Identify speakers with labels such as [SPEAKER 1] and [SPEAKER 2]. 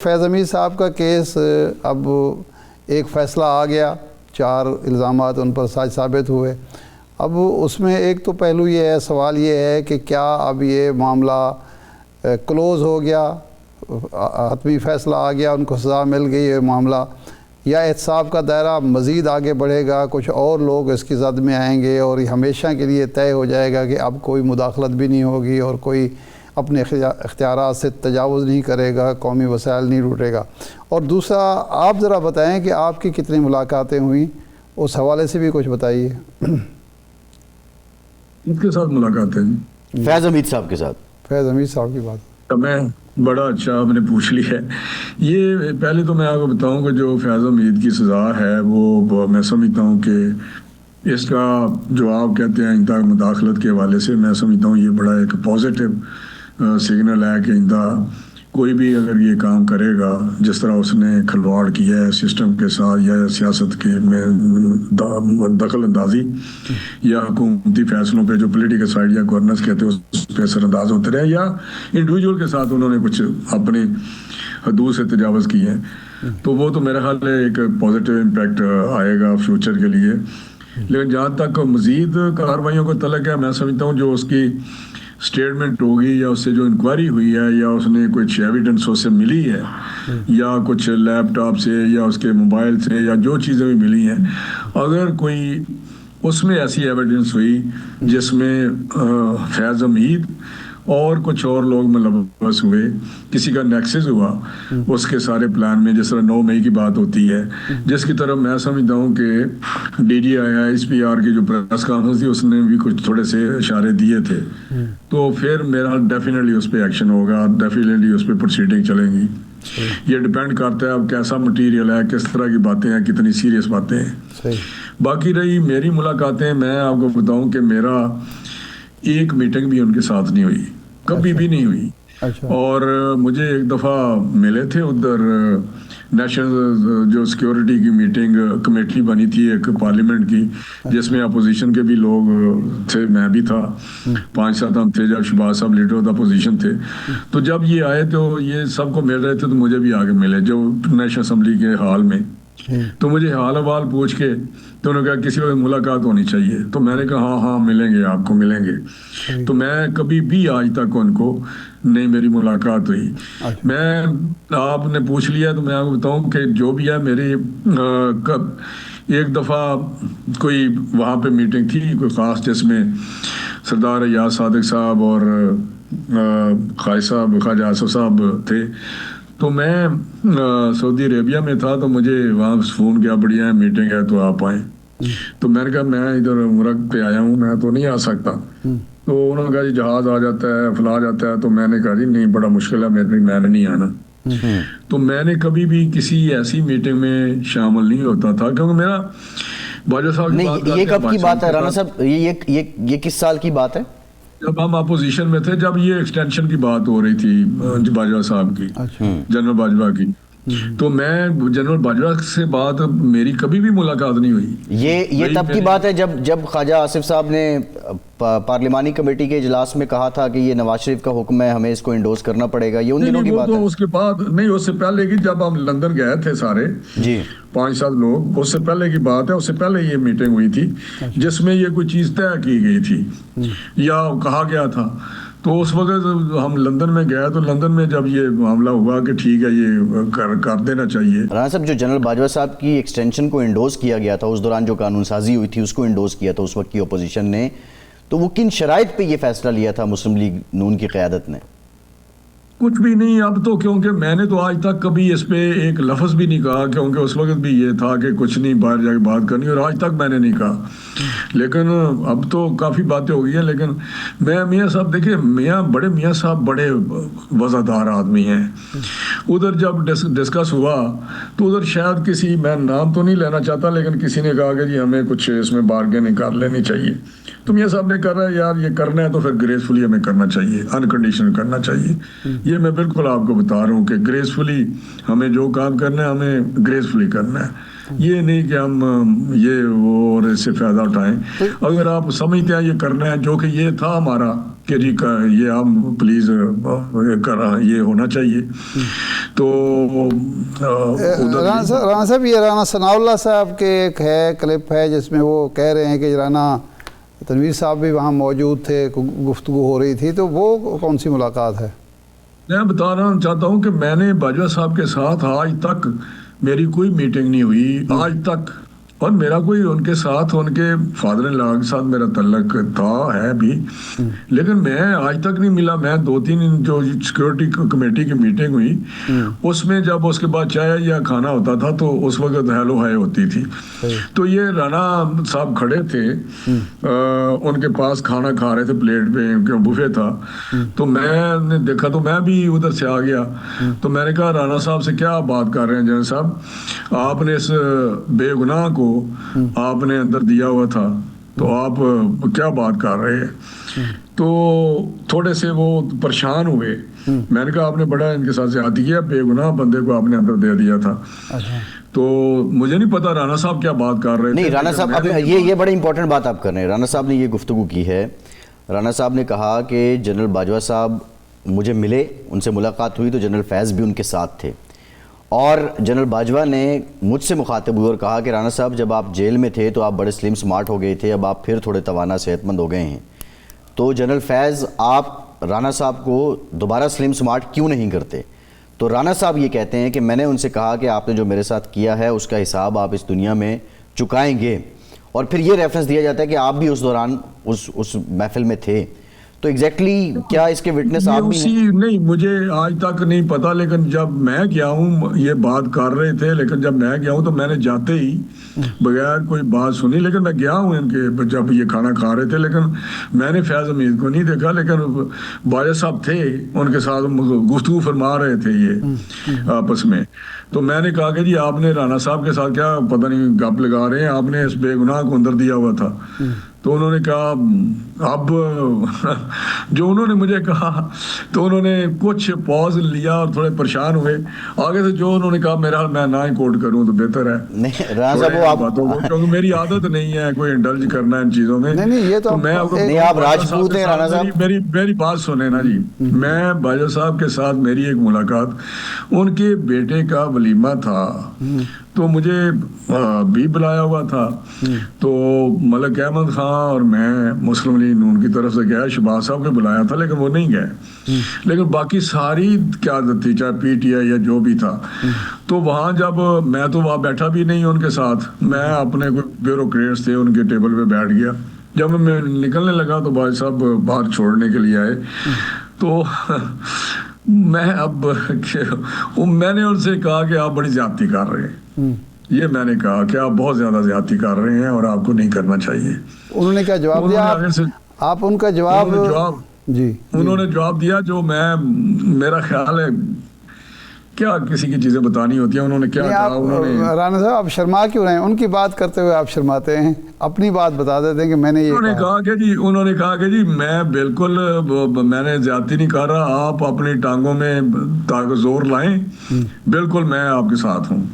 [SPEAKER 1] فیض حمید صاحب کا کیس اب ایک فیصلہ آ گیا، 4 الزامات ان پر سچ ثابت ہوئے۔ اب اس میں ایک تو پہلو یہ ہے، سوال یہ ہے کہ کیا اب یہ معاملہ کلوز ہو گیا، حتمی فیصلہ آ گیا، ان کو سزا مل گئی یہ معاملہ، یا احتساب کا دائرہ مزید آگے بڑھے گا، کچھ اور لوگ اس کی زد میں آئیں گے اور یہ ہمیشہ کے لیے طے ہو جائے گا کہ اب کوئی مداخلت بھی نہیں ہوگی اور کوئی اپنے اختیارات سے تجاوز نہیں کرے گا، قومی وسائل نہیں لوٹے گا۔ اور دوسرا آپ ذرا بتائیں کہ آپ کی کتنی ملاقاتیں ہوئیں، اس حوالے سے بھی کچھ بتائیے۔
[SPEAKER 2] اس کے ساتھ ملاقاتیں
[SPEAKER 3] فیض حمید صاحب کے ساتھ،
[SPEAKER 1] فیض حمید صاحب کی بات
[SPEAKER 2] میں بڑا اچھا آپ نے پوچھ لی ہے۔ یہ پہلے تو میں آپ کو بتاؤں کہ جو فیض حمید کی سزا ہے وہ میں سمجھتا ہوں کہ اس کا جو آپ کہتے ہیں آئندہ مداخلت کے حوالے سے میں سمجھتا ہوں یہ بڑا ایک پازیٹیو سگنل ہے کہ آئندہ کوئی بھی اگر یہ کام کرے گا جس طرح اس نے کھلواڑ کیا ہے سسٹم کے ساتھ یا سیاست کے میں دخل اندازی یا حکومتی فیصلوں پہ جو پولیٹیکل سائڈ یا گورننس کہتے ہیں اس پہ اثر انداز ہوتے رہے یا انڈیویجول کے ساتھ انہوں نے کچھ اپنی حدود سے تجاوز کیے ہیں، تو وہ تو میرا خیال ہے ایک پازیٹیو امپیکٹ آئے گا فیوچر کے لیے۔ لیکن جہاں تک مزید کارروائیوں کو تعلق ہے، میں سمجھتا ہوں جو اس کی سٹیٹمنٹ ہوگی یا اس سے جو انکوائری ہوئی ہے یا اس نے کچھ ایویڈنس اس سے ملی ہے یا کچھ لیپ ٹاپ سے یا اس کے موبائل سے یا جو چیزیں بھی ملی ہیں، اگر کوئی اس میں ایسی ایویڈنس ہوئی جس میں فیض حمید اور کچھ اور لوگ ملوث ہوئے، کسی کا نیکسس ہوا اس کے سارے پلان میں، جس طرح 9 مئی کی بات ہوتی ہے جس کی طرف میں سمجھتا ہوں کہ D G I S P R کی جو پریس کانفرنس تھی اس نے بھی کچھ تھوڑے سے اشارے دیے تھے، تو پھر میرا ڈیفینیٹلی اس پہ ایکشن ہوگا، ڈیفینیٹلی اس پہ پروسیڈنگ چلیں گی۔ یہ ڈیپینڈ کرتا ہے اب کیسا مٹیریل ہے، کس طرح کی باتیں ہیں، کتنی سیریس باتیں ہیں۔ باقی رہی میری ملاقاتیں، میں آپ کو بتاؤں کہ میرا ایک میٹنگ بھی ان کے ساتھ نہیں ہوئی، کبھی بھی نہیں ہوئی۔ اور مجھے ایک دفعہ ملے تھے ادھر نیشنل جو سیکیورٹی کی میٹنگ کمیٹی بنی تھی ایک پارلیمنٹ کی، جس میں اپوزیشن کے بھی لوگ تھے، میں بھی تھا، 5-7 ہم تھے، جب شہباز صاحب لیڈر آف اپوزیشن تھے، تو جب یہ آئے تو یہ سب کو مل رہے تھے، تو مجھے بھی آگے ملے جو نیشنل اسمبلی کے ہال میں، تو مجھے حال احوال پوچھ کے تو انہوں نے کہا کسی وقت ملاقات ہونی چاہیے، تو میں نے کہا ہاں ملیں گے، آپ کو ملیں گے۔ تو میں کبھی بھی آج تک ان کو نہیں میری ملاقات ہوئی۔ میں آپ نے پوچھ لیا تو میں آپ کو بتاؤں کہ جو بھی ہے میری ایک دفعہ کوئی وہاں پہ میٹنگ تھی کوئی خاص، جس میں سردار ایاز صادق صاحب اور خواجہ آصف صاحب تھے، تو میں سعودی عربیہ میں تھا، تو مجھے وہاں فون کیا بڑھیا ہے میٹنگ ہے تو آپ آئیں، تو میں نے کہا میں ادھر عمرہ پہ آیا ہوں، میں تو نہیں آ سکتا۔ تو انہوں نے کہا جی جہاز آ جاتا ہے فلاں آ جاتا ہے، تو میں نے کہا جی نہیں بڑا مشکل ہے، میں نے نہیں آنا۔ تو میں نے کبھی بھی کسی ایسی میٹنگ میں شامل نہیں ہوتا تھا، کیونکہ میرا باجوہ صاحب
[SPEAKER 3] نہیں، یہ کب کی بات ہے رانا صاحب، یہ کس سال کی بات ہے؟
[SPEAKER 2] جب ہم اپوزیشن میں تھے، جب یہ ایکسٹینشن کی بات ہو رہی تھی باجوہ صاحب کی، جنرل باجوہ کی، تو میں جنرل باجوہ سے بات میری کبھی بھی ملاقات نہیں ہوئی۔
[SPEAKER 3] یہ تب کی بات ہے جب خواجہ آصف صاحب نے پارلیمانی کمیٹی کے اجلاس میں کہا تھا کہ یہ نواز شریف کا حکم ہے، ہمیں اس کو انڈورس کرنا پڑے گا، یہ ان دنوں کی بات ہے؟
[SPEAKER 2] اس کے بعد نہیں، اس سے پہلے کی، جب ہم لندن گئے تھے سارے 5-7 لوگ، اس سے پہلے کی بات ہے، اس سے پہلے یہ میٹنگ ہوئی تھی جس میں یہ کوئی چیز طے کی گئی تھی یا کہا گیا تھا۔ تو اس وقت ہم لندن میں گئے، تو لندن میں جب یہ معاملہ ہوا کہ ٹھیک ہے یہ کر دینا چاہیے۔
[SPEAKER 3] رانا صاحب، جو جنرل باجوہ صاحب کی ایکسٹینشن کو انڈورس کیا گیا تھا، اس دوران جو قانون سازی ہوئی تھی اس کو انڈورس کیا تھا اس وقت کی اپوزیشن نے، تو وہ کن شرائط پہ یہ فیصلہ لیا تھا مسلم لیگ نون کی قیادت نے؟
[SPEAKER 2] کچھ بھی نہیں اب تو، کیونکہ میں نے تو آج تک کبھی اس پہ ایک لفظ بھی نہیں کہا، کیونکہ اس وقت بھی یہ تھا کہ کچھ نہیں باہر جا کے بات کرنی، اور آج تک میں نے نہیں کہا۔ لیکن اب تو کافی باتیں ہو گئی ہیں، لیکن میں میاں صاحب دیکھیں، میاں صاحب بڑے وفادار آدمی ہیں۔ ادھر جب ڈسکس ہوا تو ادھر شاید کسی، میں نام تو نہیں لینا چاہتا، لیکن کسی نے کہا کہ جی ہمیں کچھ اس میں بارگیننگ کر لینی چاہیے، تو میاں صاحب نے کر رہا ہے یار یہ کرنا ہے تو پھر گریسفلی ہمیں کرنا چاہیے، انکنڈیشنل کرنا چاہیے۔ یہ میں بالکل آپ کو بتا رہا ہوں کہ گریسفلی ہمیں جو کام کرنا ہے ہمیں گریسفلی کرنا ہے، یہ نہیں کہ ہم یہ وہ اور اس سے فائدہ اٹھائیں۔ اگر آپ سمجھتے ہیں یہ کرنا ہے، جو کہ یہ تھا ہمارا کہ جی یہ آپ پلیز یہ ہونا چاہیے. تو
[SPEAKER 1] رانا صاحب یہ رانا ثناء اللہ صاحب کے ایک ہے کلپ ہے جس میں وہ کہہ رہے ہیں کہ رانا تنویر صاحب بھی وہاں موجود تھے, گفتگو ہو رہی تھی, تو وہ کون سی ملاقات ہے؟
[SPEAKER 2] میں بتا رہا چاہتا ہوں کہ میں نے باجوہ صاحب کے ساتھ آج تک میری کوئی میٹنگ نہیں ہوئی آج تک, اور میرا کوئی ان کے ساتھ, ان کے فادر ان لاء کے ساتھ میرا تعلق تھا ہے بھی, لیکن میں آج تک نہیں ملا. میں 2-3 جو سیکورٹی کمیٹی کی میٹنگ ہوئی اس میں جب اس کے بعد چائے یا کھانا ہوتا تھا تو اس وقت ہیلو ہائے ہوتی تھی. تو یہ رانا صاحب کھڑے تھے, ان کے پاس کھانا کھا رہے تھے پلیٹ پہ, کیوں بوفے تھا. تو میں نے دیکھا تو میں بھی ادھر سے آ گیا. تو میں نے کہا رانا صاحب سے کیا بات کر رہے ہیں جنرل صاحب, آپ نے اس بے گناہ کو آپ نے اندر دیا ہوا تھا, تو آپ کیا بات کر رہے ہیں؟ تو تھوڑے سے وہ پریشان ہوئے. میں نے کہا آپ نے بڑا ان کے ساتھ زیادتی کیا, بے گناہ بندے کو آپ نے اندر دے دیا تھا. تو مجھے نہیں پتا رانا صاحب کیا بات کر رہے تھے.
[SPEAKER 3] نہیں رانا صاحب یہ بڑی امپورٹنٹ بات آپ کر رہے ہیں. رانا صاحب نے یہ گفتگو کی ہے. رانا صاحب نے کہا کہ جنرل باجوہ صاحب مجھے ملے, ان سے ملاقات ہوئی تو جنرل فیض بھی ان کے ساتھ تھے, اور جنرل باجوہ نے مجھ سے مخاطب ہوئے اور کہا کہ رانا صاحب جب آپ جیل میں تھے تو آپ بڑے سلیم سمارٹ ہو گئے تھے, اب آپ پھر تھوڑے توانا صحت مند ہو گئے ہیں, تو جنرل فیض آپ رانا صاحب کو دوبارہ سلیم سمارٹ کیوں نہیں کرتے؟ تو رانا صاحب یہ کہتے ہیں کہ میں نے ان سے کہا کہ آپ نے جو میرے ساتھ کیا ہے اس کا حساب آپ اس دنیا میں چکائیں گے, اور پھر یہ ریفرنس دیا جاتا ہے کہ آپ بھی اس دوران اس محفل میں تھے. تو ایگزیکٹلی کیا اس کے وٹنس آپ بھی ہیں؟
[SPEAKER 2] نہیں, مجھے آج تک نہیں پتا, لیکن جب میں گیا ہوں یہ بات کر رہے تھے, لیکن جب میں گیا ہوں تو میں نے جاتے ہی بغیر کوئی بات سنی, لیکن میں گیا ہوں ان کے جب یہ کھانا کھا رہے تھے, لیکن میں نے فیض حمید کو نہیں دیکھا, لیکن باجوہ صاحب تھے ان کے ساتھ گفتگو فرما رہے تھے یہ آپس میں. تو میں نے کہا کہ جی آپ نے رانا صاحب کے ساتھ کیا پتہ نہیں گپ لگا رہے ہیں, آپ نے اس بے گناہ کو اندر دیا ہوا تھا. تو انہوں نے کہا, اب جو انہوں نے مجھے کہا تو انہوں نے کچھ پاز لیا اور تھوڑے پریشان ہوئے. آگے سے جو انہوں نے کہا میرا میں نہ ہی کوٹ کروں تو بہتر ہے, کیونکہ میری عادت نہیں ہے کوئی انڈلج کرنا ان چیزوں میں.
[SPEAKER 1] تو
[SPEAKER 2] میں
[SPEAKER 3] آپ راجپوت ہیں رانا صاحب,
[SPEAKER 2] میری بات سنیں نا جی. میں باجوہ صاحب کے ساتھ میری ایک ملاقات, ان کے بیٹے کا ولیمہ تھا, تو مجھے بھی بلایا ہوا تھا. تو ملک احمد خان اور میں مسلم لیگ نون کی طرف سے گیا, شہباز صاحب کو بلایا تھا لیکن وہ نہیں گئے, لیکن باقی ساری قیادت تھی چاہے پی ٹی آئی یا جو بھی تھا. تو وہاں جب میں تو وہاں بیٹھا بھی نہیں ان کے ساتھ, میں اپنے کوئی بیوروکریٹس تھے ان کے ٹیبل پہ بیٹھ گیا. جب میں نکلنے لگا تو باجوہ صاحب باہر چھوڑنے کے لیے آئے. تو میں نے ان سے کہا کہ آپ بڑی زیادتی کر رہے ہیں. یہ میں نے کہا کہ آپ بہت زیادہ زیادتی کر رہے ہیں اور آپ کو نہیں کرنا چاہیے.
[SPEAKER 1] انہوں نے کیا جواب دیا؟ آپ ان کا جواب جی
[SPEAKER 2] انہوں نے جواب دیا جو میرا خیال ہے کیا کسی کی چیزیں بتانی ہوتی ہیں. انہوں نے کیا کہا,
[SPEAKER 1] رانا صاحب آپ شرما کیوں رہے ہیں؟ ان کی بات کرتے ہوئے آپ شرماتے ہیں, اپنی بات بتا دیتے ہیں کہ میں نے یہ
[SPEAKER 2] انہوں نے کہا کہ جی میں بالکل میں نے زیادتی نہیں کر رہا, آپ اپنی ٹانگوں میں زور لائیں, بالکل میں آپ کے ساتھ ہوں.